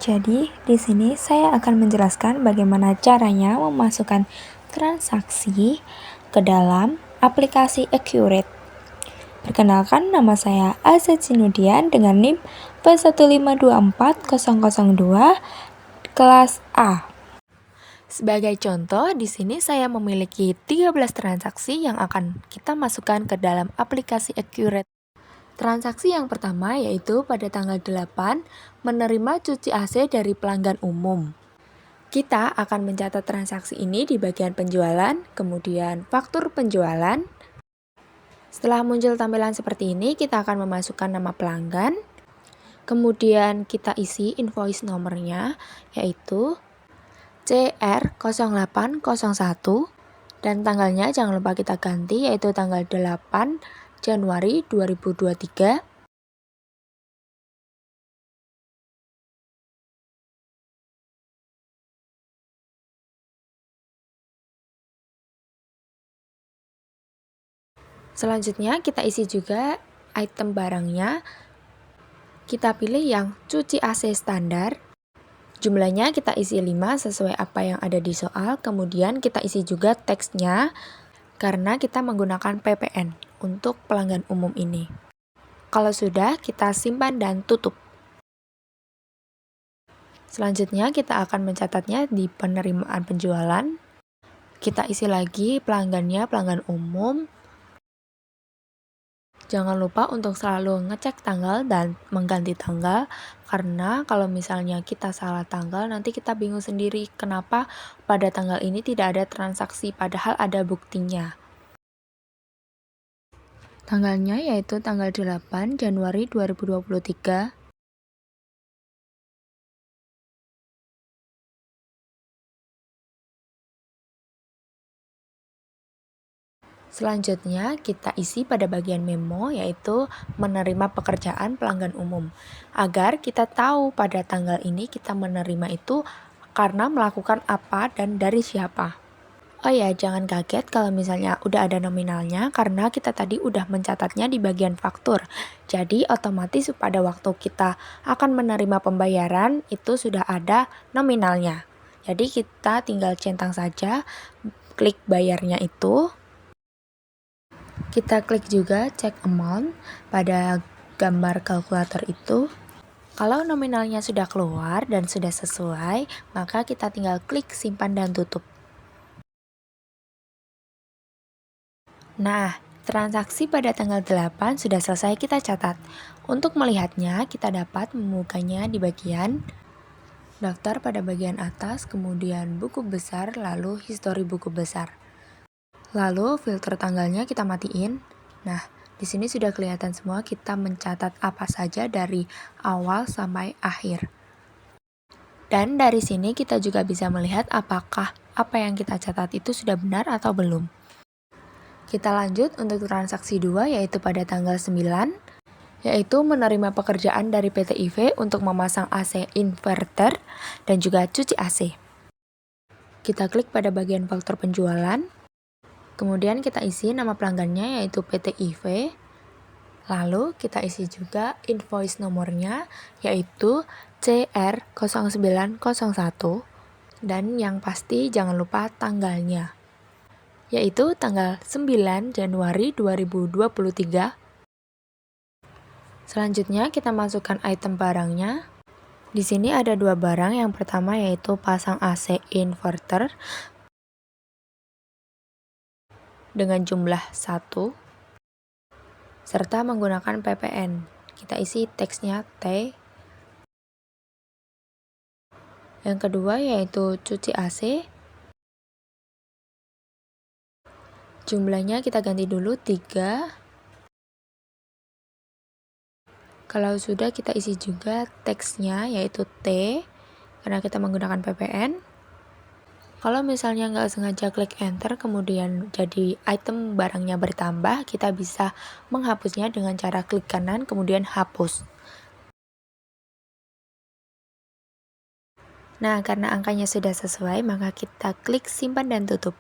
Jadi, di sini saya akan menjelaskan bagaimana caranya memasukkan transaksi ke dalam aplikasi Accurate. Perkenalkan, nama saya Azad Sinudian dengan NIM P1524002 kelas A. Sebagai contoh, di sini saya memiliki 13 transaksi yang akan kita masukkan ke dalam aplikasi Accurate. Transaksi yang pertama yaitu pada tanggal 8 menerima cuci AC dari pelanggan umum. Kita akan mencatat transaksi ini di bagian penjualan, kemudian faktur penjualan. Setelah muncul tampilan seperti ini, kita akan memasukkan nama pelanggan. Kemudian kita isi invoice nomornya yaitu CR0801 dan tanggalnya jangan lupa kita ganti yaitu tanggal 8 Januari 2023. Selanjutnya kita isi juga item barangnya. Kita pilih yang cuci AC standar. Jumlahnya kita isi 5 sesuai apa yang ada di soal. Kemudian kita isi juga teksnya karena kita menggunakan PPN untuk pelanggan umum ini. Kalau sudah, kita simpan dan tutup. Selanjutnya kita akan mencatatnya di penerimaan penjualan. Kita isi lagi pelanggannya, pelanggan umum. Jangan lupa untuk selalu ngecek tanggal dan mengganti tanggal, karena kalau misalnya kita salah tanggal, nanti kita bingung sendiri kenapa pada tanggal ini tidak ada transaksi, padahal ada buktinya. Tanggalnya yaitu tanggal 8 Januari 2023. Selanjutnya, kita isi pada bagian memo, yaitu menerima pekerjaan pelanggan umum. Agar kita tahu pada tanggal ini kita menerima itu karena melakukan apa dan dari siapa. Oh ya, jangan kaget kalau misalnya udah ada nominalnya, karena kita tadi udah mencatatnya di bagian faktur. Jadi, otomatis pada waktu kita akan menerima pembayaran, itu sudah ada nominalnya. Jadi, kita tinggal centang saja, klik bayarnya itu. Kita klik juga check amount pada gambar kalkulator itu. Kalau nominalnya sudah keluar dan sudah sesuai, maka kita tinggal klik simpan dan tutup. Nah, transaksi pada tanggal 8 sudah selesai kita catat. Untuk melihatnya, kita dapat membukanya di bagian daftar pada bagian atas, kemudian buku besar, lalu histori buku besar. Lalu filter tanggalnya kita matiin. Nah, di sini sudah kelihatan semua kita mencatat apa saja dari awal sampai akhir. Dan dari sini kita juga bisa melihat apakah apa yang kita catat itu sudah benar atau belum. Kita lanjut untuk transaksi 2 yaitu pada tanggal 9, yaitu menerima pekerjaan dari PT IV untuk memasang AC inverter dan juga cuci AC. Kita klik pada bagian faktur penjualan. Kemudian kita isi nama pelanggannya yaitu PT IV. Lalu kita isi juga invoice nomornya yaitu CR0901. Dan yang pasti jangan lupa tanggalnya, yaitu tanggal 9 Januari 2023. Selanjutnya kita masukkan item barangnya. Di sini ada 2 barang. Yang pertama yaitu pasang AC inverter dengan jumlah 1 serta menggunakan PPN. Kita isi teksnya T. Yang kedua yaitu cuci AC. Jumlahnya kita ganti dulu 3. Kalau sudah kita isi juga teksnya yaitu T karena kita menggunakan PPN. Kalau misalnya nggak sengaja klik enter kemudian jadi item barangnya bertambah, kita bisa menghapusnya dengan cara klik kanan kemudian hapus. Nah, karena angkanya sudah sesuai, maka kita klik simpan dan tutup.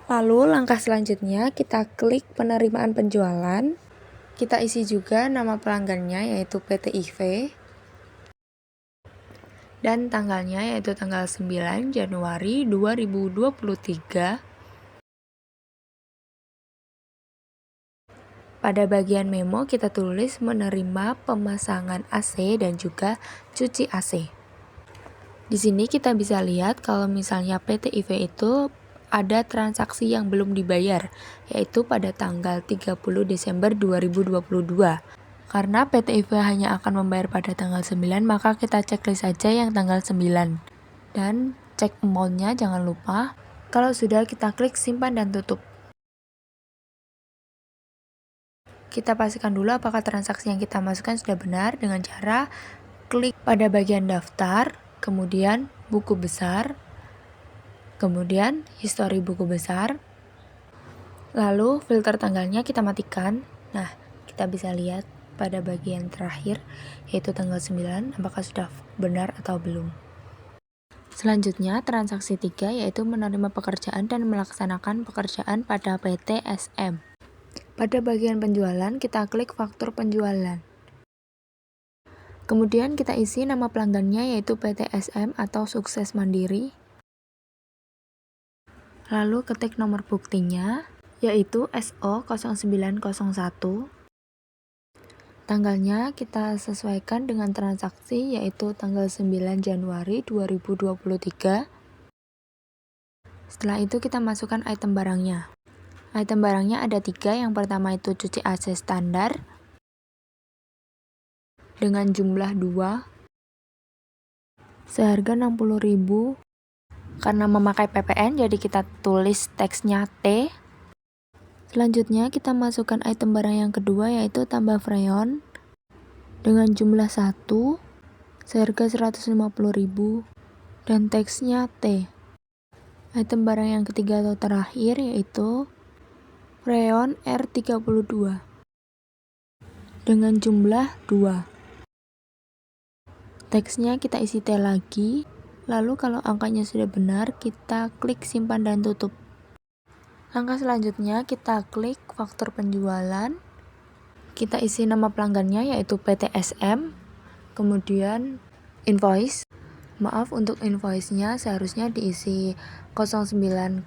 Lalu langkah selanjutnya kita klik penerimaan penjualan. Kita isi juga nama pelanggannya yaitu PT IV. dan tanggalnya yaitu tanggal 9 Januari 2023. Pada bagian memo kita tulis menerima pemasangan AC dan juga cuci AC. Di sini kita bisa lihat kalau misalnya PT IV itu ada transaksi yang belum dibayar, yaitu pada tanggal 30 Desember 2022. Karena PT IV hanya akan membayar pada tanggal 9, maka kita checklist saja yang tanggal 9. Dan cek amount-nya jangan lupa. Kalau sudah, kita klik simpan dan tutup. Kita pastikan dulu apakah transaksi yang kita masukkan sudah benar dengan cara klik pada bagian daftar, kemudian buku besar, kemudian histori buku besar, lalu filter tanggalnya kita matikan. Nah, kita bisa lihat pada bagian terakhir yaitu tanggal 9 apakah sudah benar atau belum. Selanjutnya, transaksi 3 yaitu menerima pekerjaan dan melaksanakan pekerjaan pada PT SM. Pada bagian penjualan, kita klik faktur penjualan. Kemudian kita isi nama pelanggannya yaitu PT SM atau Sukses Mandiri. Lalu ketik nomor buktinya yaitu SO0901. Tanggalnya kita sesuaikan dengan transaksi yaitu tanggal 9 Januari 2023. Setelah itu kita masukkan item barangnya. Item barangnya ada 3, yang pertama itu cuci AC standar dengan jumlah 2 seharga 60.000. Karena memakai PPN jadi kita tulis teksnya T. Selanjutnya kita masukkan item barang yang kedua yaitu tambah freon dengan jumlah 1 seharga 150.000 dan teksnya T. Item barang yang ketiga atau terakhir yaitu freon R32 dengan jumlah 2. Teksnya kita isi T lagi, lalu kalau angkanya sudah benar, kita klik simpan dan tutup. Langkah selanjutnya kita klik faktur penjualan, kita isi nama pelanggannya yaitu PT SM, kemudian invoice. Maaf, untuk invoice-nya seharusnya diisi 0901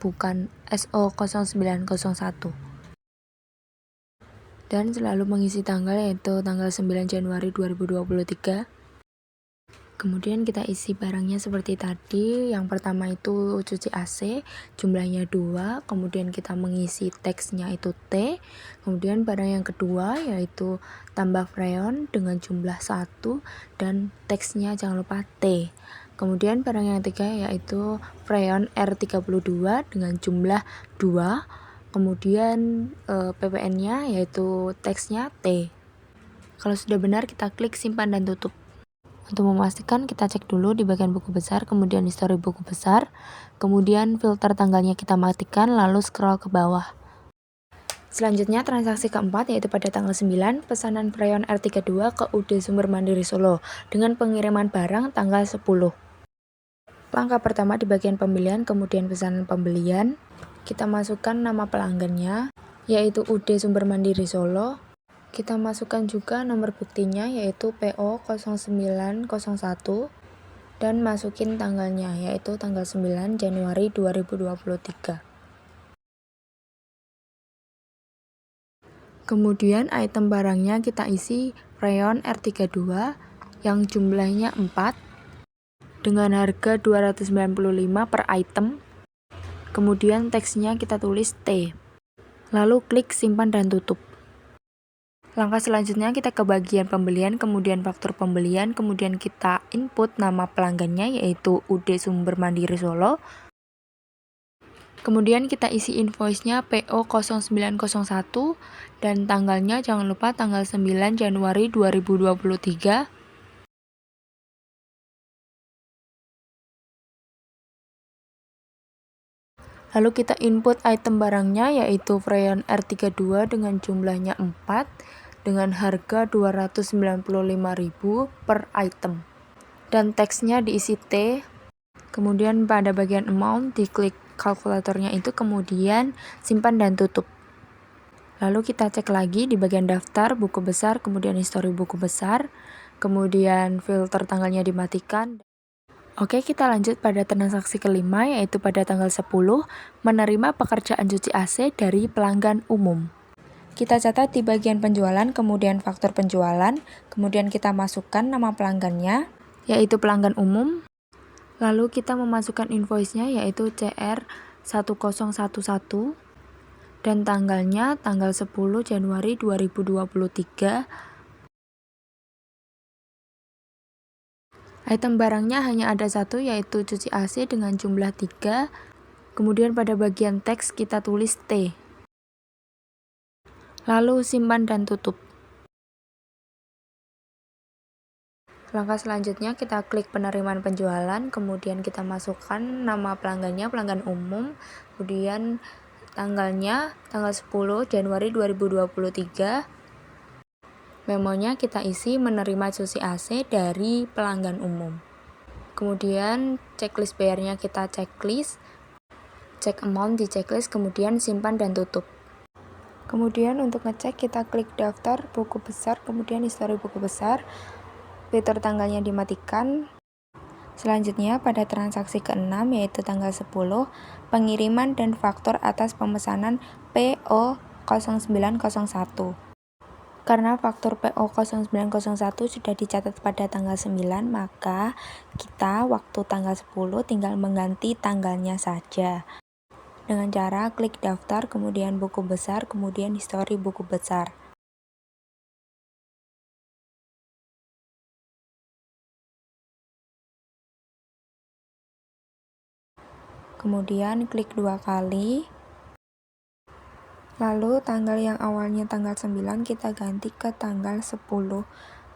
bukan SO0901. Dan selalu mengisi tanggal yaitu tanggal 9 Januari 2023. Kemudian kita isi barangnya seperti tadi. Yang pertama itu cuci AC, jumlahnya 2. Kemudian kita mengisi teksnya itu T. Kemudian barang yang kedua yaitu tambah freon dengan jumlah 1 dan teksnya jangan lupa T. Kemudian barang yang ketiga yaitu freon R32 dengan jumlah 2. Kemudian PPN-nya yaitu teksnya T. Kalau sudah benar kita klik simpan dan tutup. Untuk memastikan kita cek dulu di bagian buku besar, kemudian histori buku besar, kemudian filter tanggalnya kita matikan, lalu scroll ke bawah. Selanjutnya transaksi keempat yaitu pada tanggal 9 pesanan freon R32 ke UD Sumber Mandiri Solo dengan pengiriman barang tanggal 10. Langkah pertama di bagian pembelian, kemudian pesanan pembelian, kita masukkan nama pelanggannya yaitu UD Sumber Mandiri Solo. Kita masukkan juga nomor buktinya yaitu PO0901 dan masukin tanggalnya yaitu tanggal 9 Januari 2023. Kemudian item barangnya kita isi freon R32 yang jumlahnya 4 dengan harga 295 per item. Kemudian teksnya kita tulis T. Lalu klik simpan dan tutup. Langkah selanjutnya kita ke bagian pembelian, kemudian faktur pembelian, kemudian kita input nama pelanggannya yaitu UD Sumber Mandiri Solo. Kemudian kita isi invoice-nya PO0901 dan tanggalnya jangan lupa tanggal 9 Januari 2023. Lalu kita input item barangnya yaitu freon R32 dengan jumlahnya 4 dengan harga 295.000 per item. Dan teksnya diisi T. Kemudian pada bagian amount diklik kalkulatornya itu, kemudian simpan dan tutup. Lalu kita cek lagi di bagian daftar buku besar, kemudian histori buku besar. kemudian filter tanggalnya dimatikan. Oke, kita lanjut pada transaksi kelima, yaitu pada tanggal 10, menerima pekerjaan cuci AC dari pelanggan umum. Kita catat di bagian penjualan, kemudian faktur penjualan, kemudian kita masukkan nama pelanggannya, yaitu pelanggan umum. Lalu kita memasukkan invoice-nya, yaitu CR1011, dan tanggalnya tanggal 10 Januari 2023. Item barangnya hanya ada satu, yaitu cuci AC dengan jumlah 3. Kemudian pada bagian teks kita tulis T. Lalu simpan dan tutup. Langkah selanjutnya kita klik penerimaan penjualan, kemudian kita masukkan nama pelanggannya, pelanggan umum, kemudian tanggalnya tanggal 10 Januari 2023. Memonya kita isi menerima cuci AC dari pelanggan umum. Kemudian checklist bayarnya kita checklist, cek amount di checklist, kemudian simpan dan tutup. Kemudian untuk ngecek kita klik daftar buku besar, kemudian histori buku besar, filter tanggalnya dimatikan. Selanjutnya pada transaksi ke-6, yaitu tanggal 10, pengiriman dan faktur atas pemesanan PO 0901. Karena faktur PO 0901 sudah dicatat pada tanggal 9, maka kita waktu tanggal 10 tinggal mengganti tanggalnya saja. Dengan cara klik daftar, kemudian buku besar, kemudian histori buku besar. Kemudian klik 2 kali. Lalu tanggal yang awalnya tanggal 9 kita ganti ke tanggal 10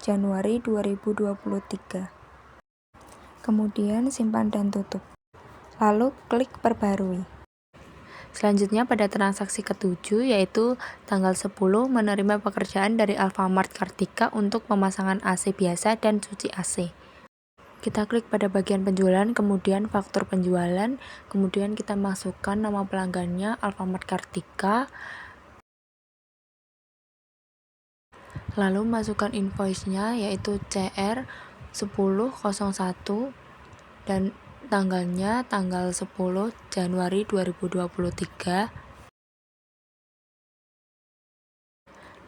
Januari 2023. Kemudian simpan dan tutup. Lalu klik perbarui. Selanjutnya pada transaksi ke-7, yaitu tanggal 10 menerima pekerjaan dari Alfamart Kartika untuk pemasangan AC biasa dan cuci AC. Kita klik pada bagian penjualan, kemudian faktur penjualan, kemudian kita masukkan nama pelanggannya Alfamart Kartika, lalu masukkan invoice-nya, yaitu CR1001, dan tanggalnya tanggal 10 Januari 2023.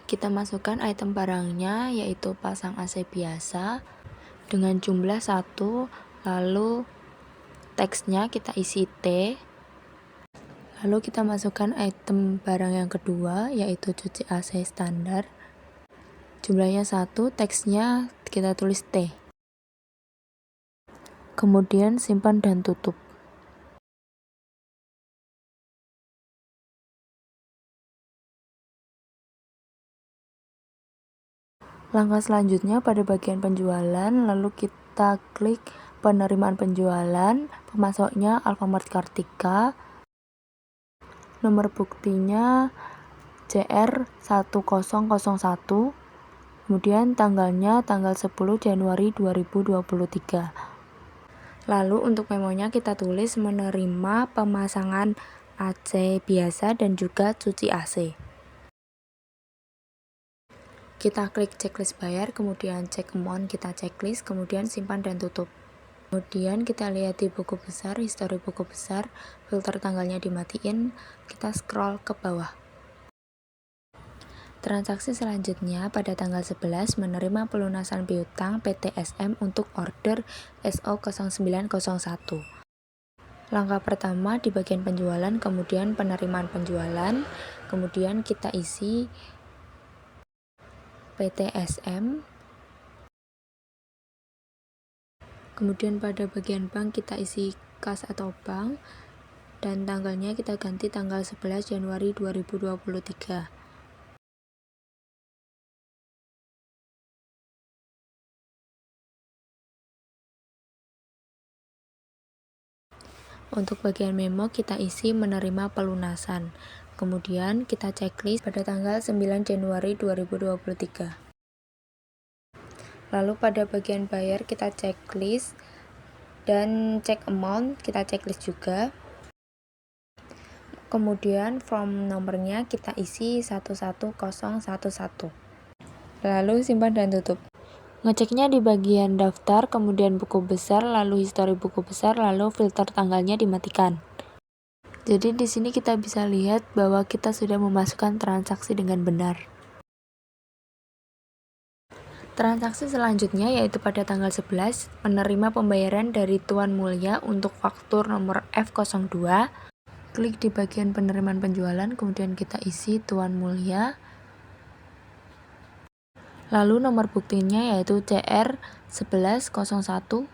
Kita masukkan item barangnya, yaitu pasang AC biasa dengan jumlah 1, lalu teksnya kita isi T. Lalu kita masukkan item barang yang kedua, yaitu cuci AC standar. Jumlahnya 1, teksnya kita tulis T. Kemudian simpan dan tutup. Langkah selanjutnya pada bagian penjualan, lalu kita klik penerimaan penjualan, pemasoknya Alfamart Kartika, nomor buktinya CR1001, kemudian tanggalnya tanggal 10 Januari 2023. Lalu untuk memonya kita tulis menerima pemasangan AC biasa dan juga cuci AC. Kita klik checklist bayar, kemudian cek amount kita checklist, kemudian simpan dan tutup. Kemudian kita lihat di buku besar, histori buku besar, filter tanggalnya dimatiin, kita scroll ke bawah. Transaksi selanjutnya pada tanggal 11 menerima pelunasan piutang PT SM untuk order SO0901. Langkah pertama di bagian penjualan, kemudian penerimaan penjualan, kemudian kita isi PT SM, kemudian pada bagian bank kita isi kas atau bank, dan tanggalnya kita ganti tanggal 11 Januari 2023. Untuk bagian memo kita isi menerima pelunasan. Kemudian kita checklist pada tanggal 9 Januari 2023. Lalu pada bagian bayar kita checklist dan cek amount kita checklist juga. Kemudian form nomornya kita isi 11011. Lalu simpan dan tutup. Ngeceknya di bagian daftar, kemudian buku besar, lalu histori buku besar, lalu filter tanggalnya dimatikan. Jadi di sini kita bisa lihat bahwa kita sudah memasukkan transaksi dengan benar. Transaksi selanjutnya yaitu pada tanggal 11 menerima pembayaran dari Tuan Mulia untuk faktur nomor F02. Klik di bagian penerimaan penjualan, kemudian kita isi Tuan Mulia. Lalu nomor buktinya yaitu CR1101.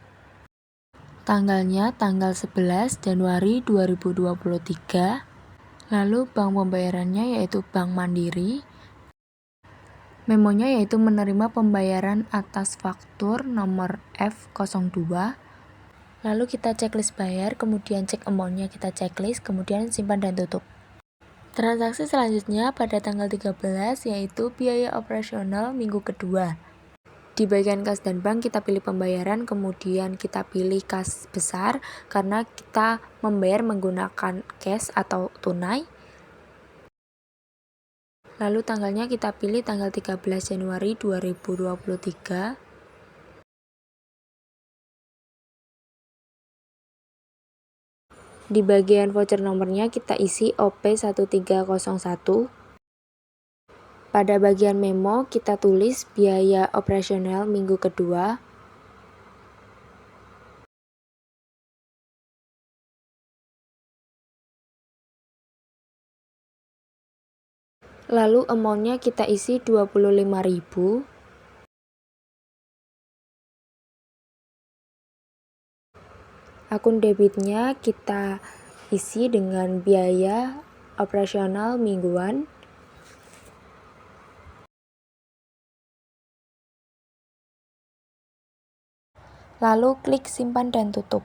Tanggalnya tanggal 11 Januari 2023. Lalu bank pembayarannya yaitu Bank Mandiri. Memonya yaitu menerima pembayaran atas faktur nomor F02. Lalu kita checklist bayar, kemudian cek amount-nya kita checklist, kemudian simpan dan tutup. Transaksi selanjutnya pada tanggal 13 yaitu biaya operasional minggu kedua. Di bagian kas dan bank kita pilih pembayaran, kemudian kita pilih kas besar karena kita membayar menggunakan cash atau tunai. Lalu tanggalnya kita pilih tanggal 13 Januari 2023. Di bagian voucher nomornya kita isi OP1301. Pada bagian memo kita tulis biaya operasional minggu kedua. Lalu amount-nya kita isi 25.000. Akun debitnya kita isi dengan biaya operasional mingguan. Lalu klik simpan dan tutup.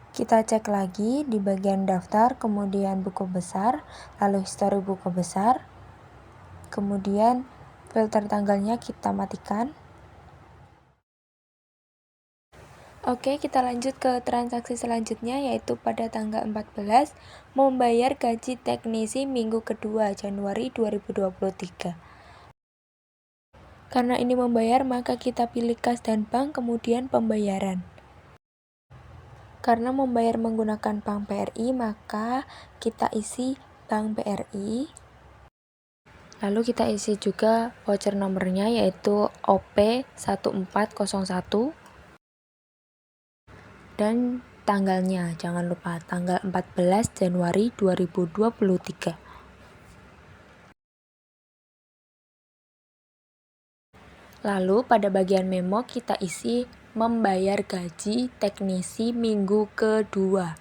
Kita cek lagi di bagian daftar, kemudian buku besar, lalu histori buku besar. Kemudian filter tanggalnya kita matikan. Oke, kita lanjut ke transaksi selanjutnya yaitu pada tanggal 14 membayar gaji teknisi minggu kedua Januari 2023. Karena ini membayar, maka kita pilih kas dan bank, kemudian pembayaran. Karena membayar menggunakan Bank BRI, maka kita isi Bank BRI. Lalu kita isi juga voucher nomornya yaitu OP1401. Dan tanggalnya, jangan lupa tanggal 14 Januari 2023. Lalu pada bagian memo kita isi membayar gaji teknisi minggu kedua.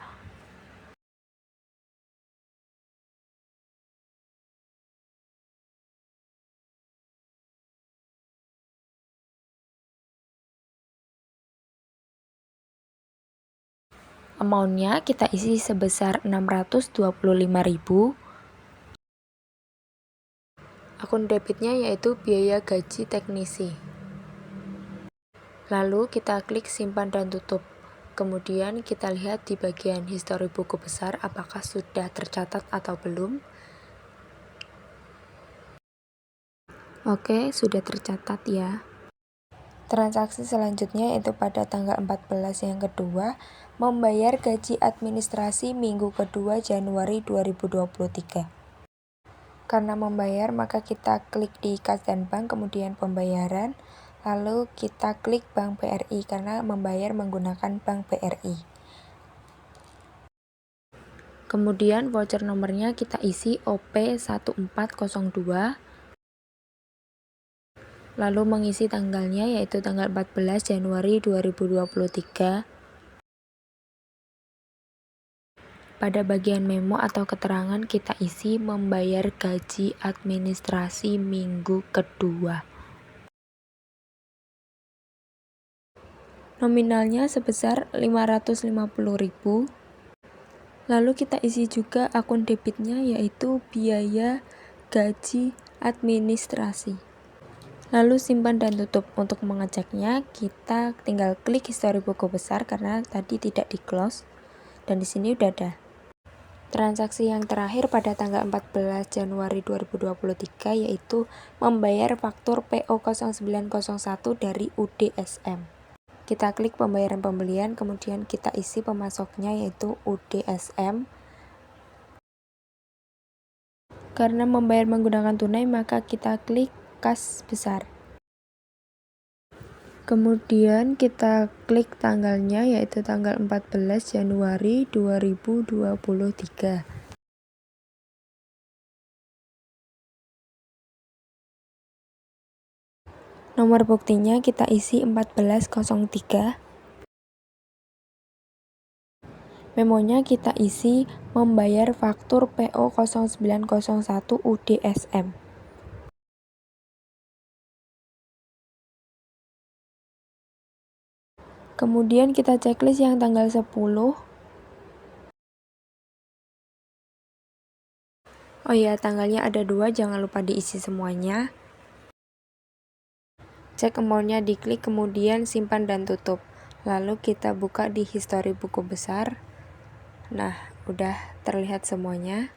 Amount-nya kita isi sebesar 625.000. Akun debitnya yaitu biaya gaji teknisi. Lalu kita klik simpan dan tutup. Kemudian kita lihat di bagian histori buku besar apakah sudah tercatat atau belum. Oke, sudah tercatat ya. Transaksi selanjutnya yaitu pada tanggal 14 yang kedua membayar gaji administrasi minggu kedua Januari 2023. Karena membayar, maka kita klik di kas dan bank, kemudian pembayaran, lalu kita klik Bank BRI karena membayar menggunakan Bank BRI. Kemudian voucher nomornya kita isi OP1402. Lalu mengisi tanggalnya yaitu tanggal 14 Januari 2023. Pada bagian memo atau keterangan kita isi membayar gaji administrasi minggu kedua. Nominalnya sebesar 550.000. Lalu kita isi juga akun debitnya yaitu biaya gaji administrasi. Lalu simpan dan tutup. Untuk mengeceknya kita tinggal klik histori buku besar karena tadi tidak di close dan di sini udah ada. Transaksi yang terakhir pada tanggal 14 Januari 2023 yaitu membayar faktur PO 0901 dari UDSM. Kita klik pembayaran pembelian, kemudian kita isi pemasoknya yaitu UDSM. Karena membayar menggunakan tunai, maka kita klik kas besar. Kemudian kita klik tanggalnya yaitu tanggal 14 Januari 2023. Nomor buktinya kita isi 1403. Memonya kita isi membayar faktur PO 0901 UDSM. Kemudian kita checklist yang tanggal 10. Oh ya, tanggalnya ada 2, jangan lupa diisi semuanya. Cek amount-nya, diklik, kemudian simpan dan tutup. Lalu kita buka di histori buku besar. Nah, udah terlihat semuanya.